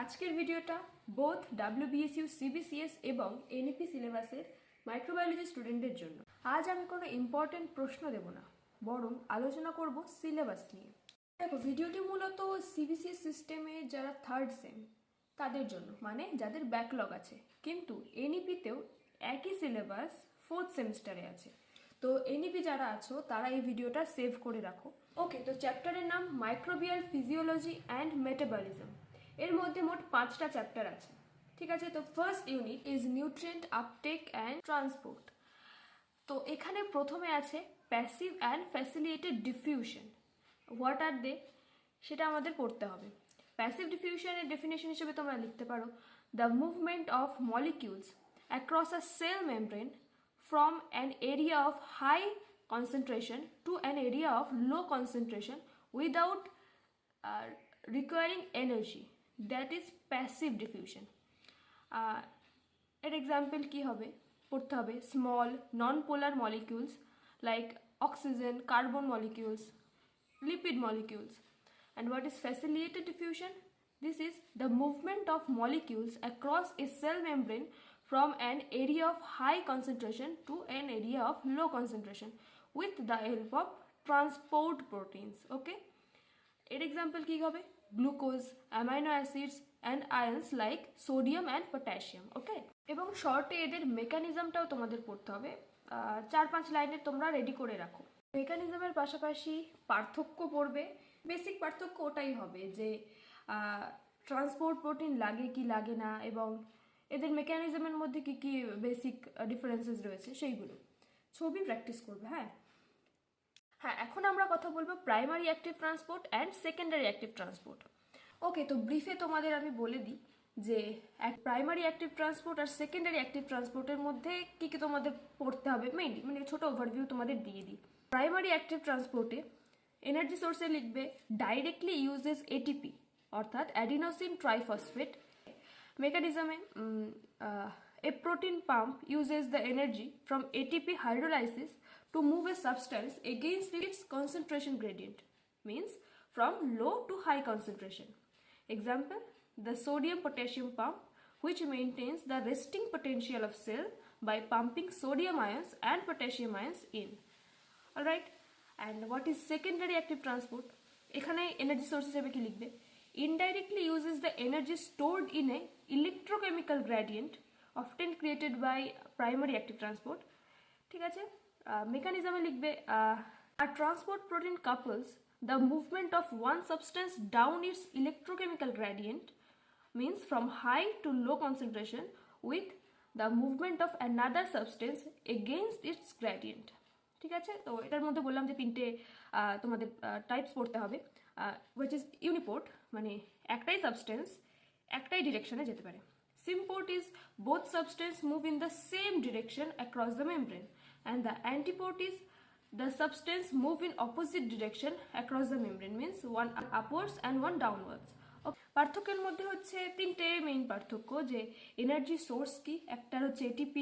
আজকের ভিডিওটা both WBSU CBCS এবং NEP সিলেবাসের মাইক্রোবায়োলজি স্টুডেন্টদের জন্য। আজ আমি কোনো ইম্পর্টেন্ট প্রশ্ন দেব না, বরং আলোচনা করব সিলেবাস নিয়ে। দেখো, ভিডিওটি মূলত CBCS সিস্টেমে যারা থার্ড সেম তাদের জন্য, মানে যাদের ব্যাকলগ আছে, কিন্তু NEPতেও একই সিলেবাস ফোর্থ সেমিস্টারে আছে। তো NEP যারা আছো তারা এই ভিডিওটা সেভ করে রাখো। ওকে, তো চ্যাপ্টারের নাম মাইক্রোবিয়াল, ফিজিওলজি অ্যান্ড মেটাবলিজম। এর মধ্যে মোট 5টা চ্যাপ্টার আছে, ঠিক আছে। তো first unit is nutrient uptake and transport. তো এখানে প্রথমে আছে passive and facilitated diffusion. What are they সেটা আমাদের পড়তে হবে। প্যাসিভ ডিফিউশনের ডেফিনেশন হিসেবে তোমরা লিখতে পারো the movement of molecules across a cell membrane from an area of high concentration to an area of low concentration without requiring energy, that is passive diffusion. An example কি হবে, পড়তে হবে small non-polar molecules like oxygen, carbon molecules, lipid molecules. And what is facilitated diffusion? This is the movement of molecules across a cell membrane from an area of high concentration to an area of low concentration with the help of transport proteins. Okay, এর example কি হবে, glucose, amino acids and ions like sodium and potassium. Okay, এবং শর্টে এদের মেকানিজমটাও তোমাদের পড়তে হবে, 4-5 লাইনে তোমরা রেডি করে রাখো। মেকানিজমের পাশাপাশি পার্থক্য পড়বে। বেসিক পার্থক্য ওটাই হবে যে ট্রান্সপোর্ট প্রোটিন লাগে কি লাগে না, এবং এদের মেকানিজমের মধ্যে কি কি বেসিক ডিফারেন্সেস রয়েছে সেইগুলো। ছবি প্র্যাকটিস করবে। হ্যাঁ, এখন আমরা কথা বলবো primary active transport and secondary active transport. Okay, তো ব্রিফে তোমাদের আমি বলে দিই যে প্রাইমারি অ্যাক্টিভ ট্রান্সপোর্ট আর সেকেন্ডারি অ্যাক্টিভ ট্রান্সপোর্টের মধ্যে কি কি তোমাদের পড়তে হবে মেইনলি, মানে ছোট ওভারভিউ তোমাদের দিয়ে দিই। প্রাইমারি অ্যাক্টিভ ট্রান্সপোর্টে এনার্জি সোর্সে লিখবে ডাইরেক্টলি ইউজেস ATP অর্থাৎ অ্যাডিনোসিন ট্রাইফসফেট। মেকানিজমে a protein pump uses the energy from ATP hydrolysis to move a substance against its concentration gradient, means from low to high concentration. Example, the sodium potassium pump, which maintains the resting potential of cell by pumping sodium ions and potassium ions in. Alright, and what is secondary active transport? এখানে energy source হিসেবে কি লিখবে, indirectly uses the energy stored in a electrochemical gradient often created by primary active transport. ঠিক আছে, মেকানিজমে লিখবে a transport protein couples the movement of one substance down its electrochemical gradient, means from high to low concentration, with the movement of another substance against its gradient. ঠিক আছে, তো এটার মধ্যে বললাম যে তিনটে তোমাদের টাইপস পড়তে হবে, which is ইউনিপোর্ট, মানে একটাই সাবস্টেন্স একটাই ডিরেকশনে যেতে পারে। Symport is both substance move in the same direction across the membrane, and the antiport is the substance move in opposite direction across the membrane, means one upwards and one downwards. পার্থক্যের মধ্যে হচ্ছে তিনটে main পার্থক্য, যে energy source কি, একটা হচ্ছে ATP,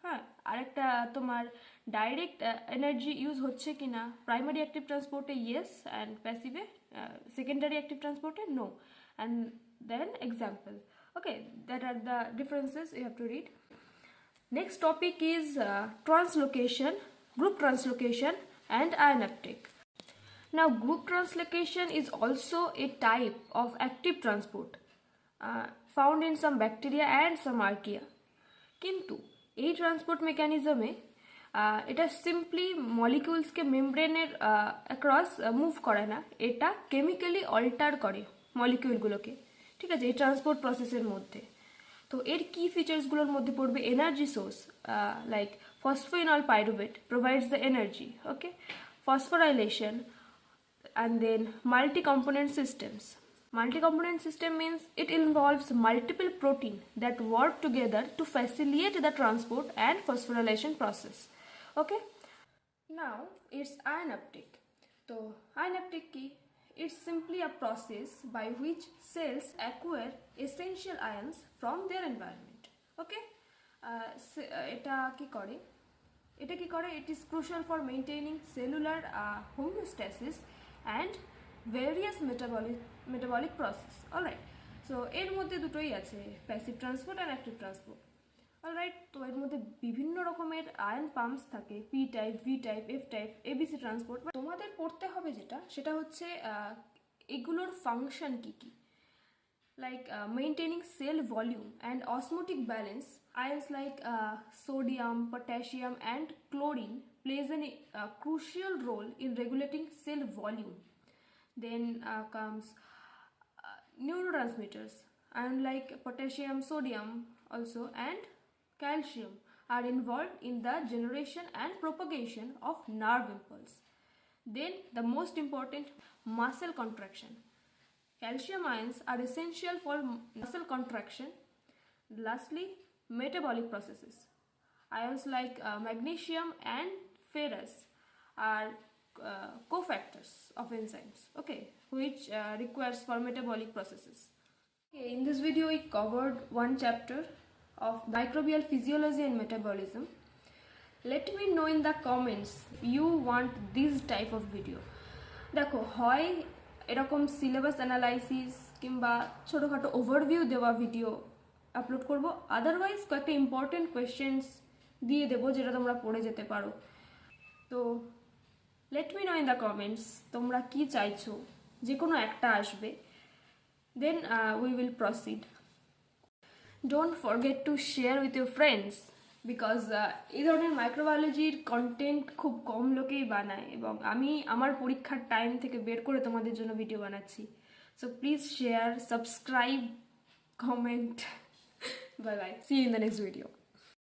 হ্যাঁ, আর একটা তোমার ডাইরেক্ট এনার্জি ইউজ হচ্ছে কিনা, প্রাইমারি অ্যাক্টিভ ট্রান্সপোর্টে ইয়েস অ্যান্ড প্যাসিভে, সেকেন্ডারি অ্যাক্টিভ ট্রান্সপোর্টে no, and then example. Okay, that are the differences you have to read. Next topic is translocation, group translocation and ion uptake. Now, group translocation is also a type of active transport found in some bacteria and some archaea. কিন্তু এই transport মেকানিজমে এটা simply মলিকিউলসকে মেমব্রেনের across move করে না, এটা chemically alter করে মলিকিউলগুলোকে, ঠিক আছে, এই ট্রান্সপোর্ট প্রসেসের মধ্যে। তো এর কি ফিচার্সগুলোর মধ্যে পড়বে energy source, like ফসফোইনল pyruvate provides the energy, okay, phosphorylation, and then multi-component systems. Multi-component system means it involves multiple protein that work together to facilitate the transport and phosphorylation process. Okay, now it's ion uptake. So ion uptake ki, it's simply a process by which cells acquire essential ions from their environment. Okay, এটা কি করে, it is crucial for maintaining cellular homeostasis and various metabolic process. All right, so এর মধ্যে দুটোই আছে, passive transport and active transport. Alright, তো এর মধ্যে বিভিন্ন রকমের আয়ন পাম্পস থাকে, P type, V type, F type, ABC transport. তোমাদের পড়তে হবে সেটা হচ্ছে এগুলোর function key key, like maintaining cell volume and osmotic balance. Ions like sodium, potassium and chlorine plays a crucial role in regulating cell volume. Then comes neurotransmitters, ion like potassium, sodium also and calcium are involved in the generation and propagation of nerve impulse. Then the most important, muscle contraction. Calcium ions are essential for muscle contraction. Lastly, metabolic processes. Ions like magnesium and ferrous are cofactors of enzymes, okay, which requires for metabolic processes. Okay, in this video we covered one chapter of microbial physiology and metabolism. Let me know in the comments if you want this type of video. দেখো, হয় এরকম syllabus analysis কিংবা ছোটোখাটো overview দেওয়া video upload করব, otherwise কয়েকটা important questions দিয়ে দেবো যেটা তোমরা পড়ে যেতে পারো। তো let me know in the comments তোমরা কি চাইছো, যে কোনো একটা আসবে, then we will proceed. Don't forget to share with your friends, because এই ধরনের মাইক্রোবায়োলজির কন্টেন্ট খুব কম লোকেই বানায় এবং আমি আমার পরীক্ষার টাইম থেকে বের করে তোমাদের জন্য ভিডিও বানাচ্ছি। So please share, subscribe, comment. Bye bye, see you in the next video.